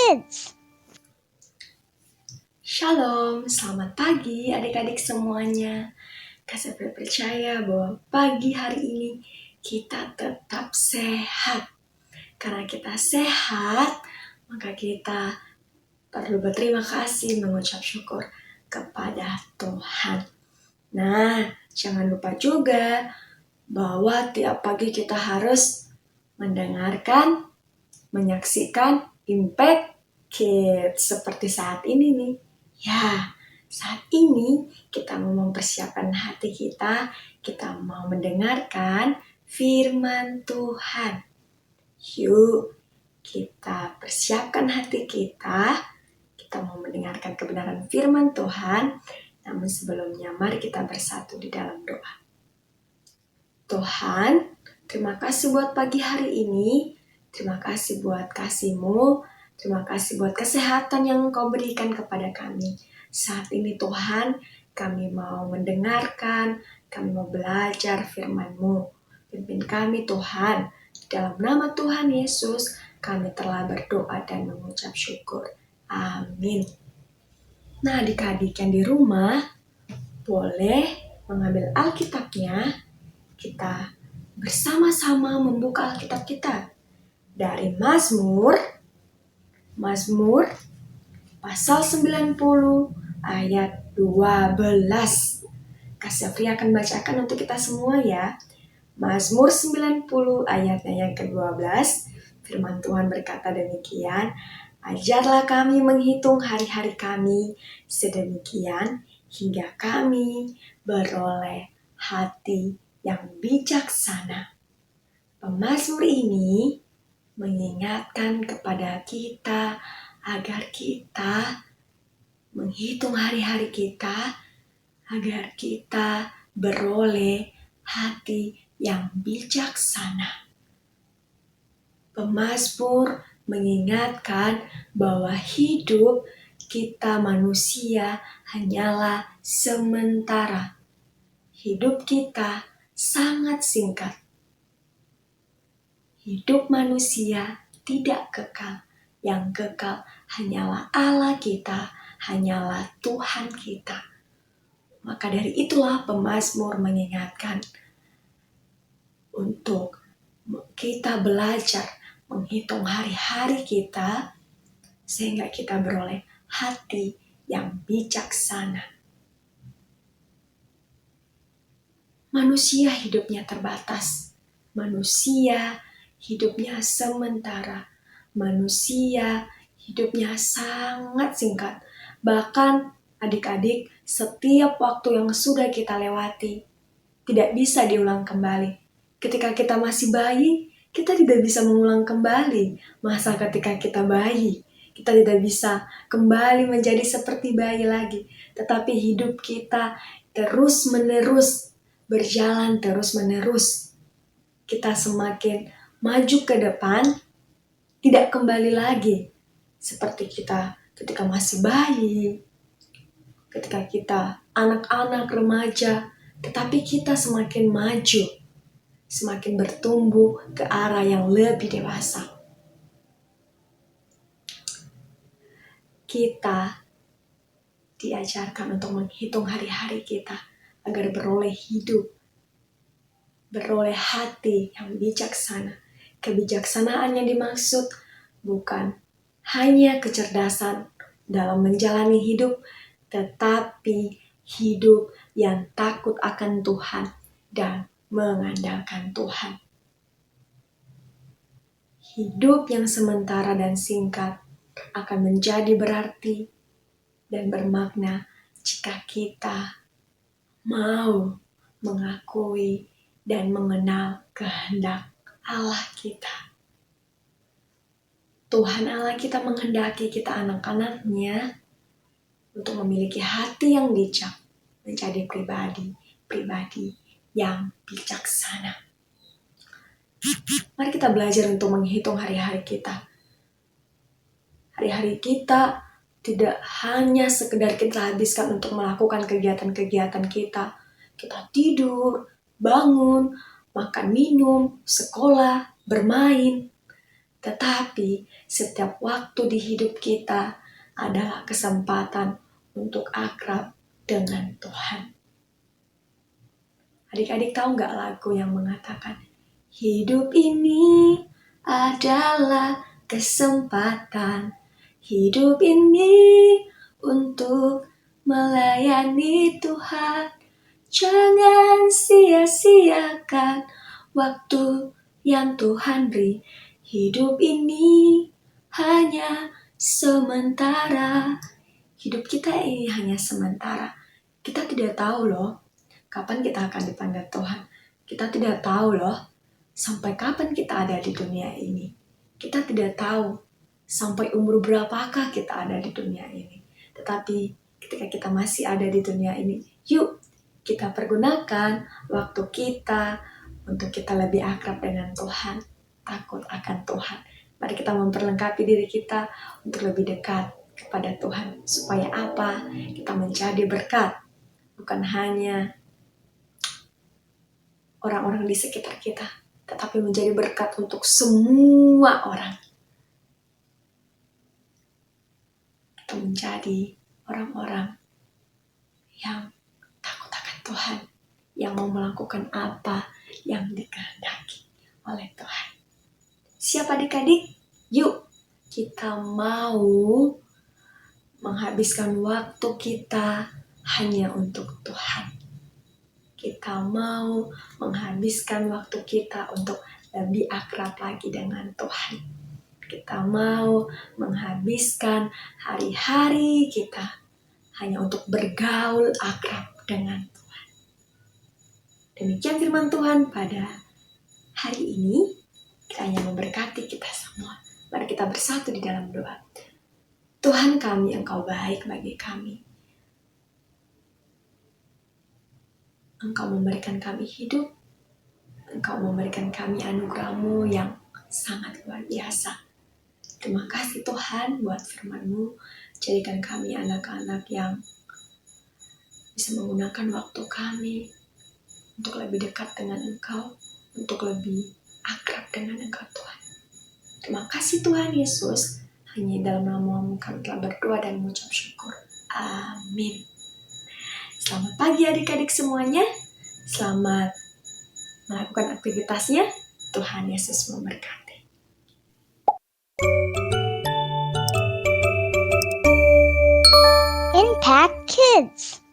Kids. Shalom, selamat pagi adik-adik semuanya. Kak Safira percaya bahwa pagi hari ini kita tetap sehat. Karena kita sehat, maka kita perlu berterima kasih, mengucap syukur kepada Tuhan. Nah, jangan lupa juga bahwa tiap pagi kita harus mendengarkan, menyaksikan Impact Kids seperti saat ini nih. Ya, saat ini kita mau mempersiapkan hati kita mau mendengarkan firman Tuhan. Yuk, kita persiapkan hati kita mau mendengarkan kebenaran firman Tuhan. Namun sebelumnya, mari kita bersatu di dalam doa. Tuhan, terima kasih buat pagi hari ini. Terima kasih buat kasih-Mu. Terima kasih buat kesehatan yang Engkau berikan kepada kami. Saat ini Tuhan, kami mau mendengarkan, kami mau belajar firman-Mu. Pimpin kami Tuhan. Dalam nama Tuhan Yesus, kami telah berdoa dan mengucap syukur. Amin. Nah, adik-adik yang di rumah, boleh mengambil Alkitabnya. Kita bersama-sama membuka Alkitab kita dari Mazmur pasal 90 ayat 12. Kak Safira akan bacakan untuk kita semua ya. Mazmur 90 ayatnya yang ke-12. Firman Tuhan berkata demikian, ajarlah kami menghitung hari-hari kami sedemikian hingga kami beroleh hati yang bijaksana. Pemazmur ini mengingatkan kepada kita agar kita menghitung hari-hari kita, agar kita beroleh hati yang bijaksana. Pemazmur mengingatkan bahwa hidup kita manusia hanyalah sementara. Hidup kita sangat singkat. Hidup manusia tidak kekal. Yang kekal hanyalah Allah kita, hanyalah Tuhan kita. Maka dari itulah pemazmur mengingatkan untuk kita belajar menghitung hari-hari kita sehingga kita beroleh hati yang bijaksana. Manusia hidupnya terbatas. Manusia hidupnya sementara. Manusia hidupnya sangat singkat. Bahkan adik-adik, setiap waktu yang sudah kita lewati tidak bisa diulang kembali. Ketika kita masih bayi, kita tidak bisa mengulang kembali masa ketika kita bayi. Kita tidak bisa kembali menjadi seperti bayi lagi. Tetapi hidup kita terus-menerus berjalan terus-menerus. Kita semakin maju ke depan, tidak kembali lagi seperti kita ketika masih bayi, ketika kita anak-anak remaja, tetapi kita semakin maju, semakin bertumbuh ke arah yang lebih dewasa. Kita diajarkan untuk menghitung hari-hari kita agar beroleh hidup, beroleh hati yang bijaksana. Kebijaksanaan yang dimaksud bukan hanya kecerdasan dalam menjalani hidup, tetapi hidup yang takut akan Tuhan dan mengandalkan Tuhan. Hidup yang sementara dan singkat akan menjadi berarti dan bermakna jika kita mau mengakui dan mengenal kehendak Allah kita. Tuhan Allah kita menghendaki kita anak-anaknya untuk memiliki hati yang bijak, menjadi pribadi yang bijaksana. Mari kita belajar untuk menghitung hari-hari kita. Hari-hari kita tidak hanya sekedar kita habiskan untuk melakukan kegiatan-kegiatan kita. Kita tidur, bangun, makan minum, sekolah, bermain. Tetapi setiap waktu di hidup kita adalah kesempatan untuk akrab dengan Tuhan. Adik-adik tahu nggak lagu yang mengatakan, hidup ini adalah kesempatan, hidup ini untuk melayani Tuhan. Jangan sia-siakan waktu yang Tuhan beri. Hidup ini hanya sementara. Hidup kita ini hanya sementara. Kita tidak tahu loh kapan kita akan dipanggil Tuhan. Kita tidak tahu loh sampai kapan kita ada di dunia ini. Kita tidak tahu sampai umur berapakah kita ada di dunia ini. Tetapi ketika kita masih ada di dunia ini, yuk kita pergunakan waktu kita untuk kita lebih akrab dengan Tuhan, takut akan Tuhan. Mari kita memperlengkapi diri kita untuk lebih dekat kepada Tuhan. Supaya apa? Kita menjadi berkat. Bukan hanya orang-orang di sekitar kita, tetapi menjadi berkat untuk semua orang. Kita menjadi orang-orang yang takut akan Tuhan, yang mau melakukan apa yang dikehendaki oleh Tuhan. Siap adik-adik? Yuk, kita mau menghabiskan waktu kita hanya untuk Tuhan. Kita mau menghabiskan waktu kita untuk lebih akrab lagi dengan Tuhan. Kita mau menghabiskan hari-hari kita hanya untuk bergaul akrab dengan Tuhan. Demikian firman Tuhan pada hari ini. Kiranya memberkati kita semua. Mari kita bersatu di dalam doa. Tuhan kami, Engkau baik bagi kami. Engkau memberikan kami hidup. Engkau memberikan kami anugerah-Mu yang sangat luar biasa. Terima kasih Tuhan buat firman-Mu. Jadikan kami anak-anak yang bisa menggunakan waktu kami untuk lebih dekat dengan Engkau, untuk lebih akrab dengan Engkau Tuhan. Terima kasih Tuhan Yesus. Hanya dalam nama-Mu kami telah berdoa dan mengucap syukur. Amin. Selamat pagi adik-adik semuanya. Selamat melakukan aktivitasnya. Tuhan Yesus memberkati. Impact Kids.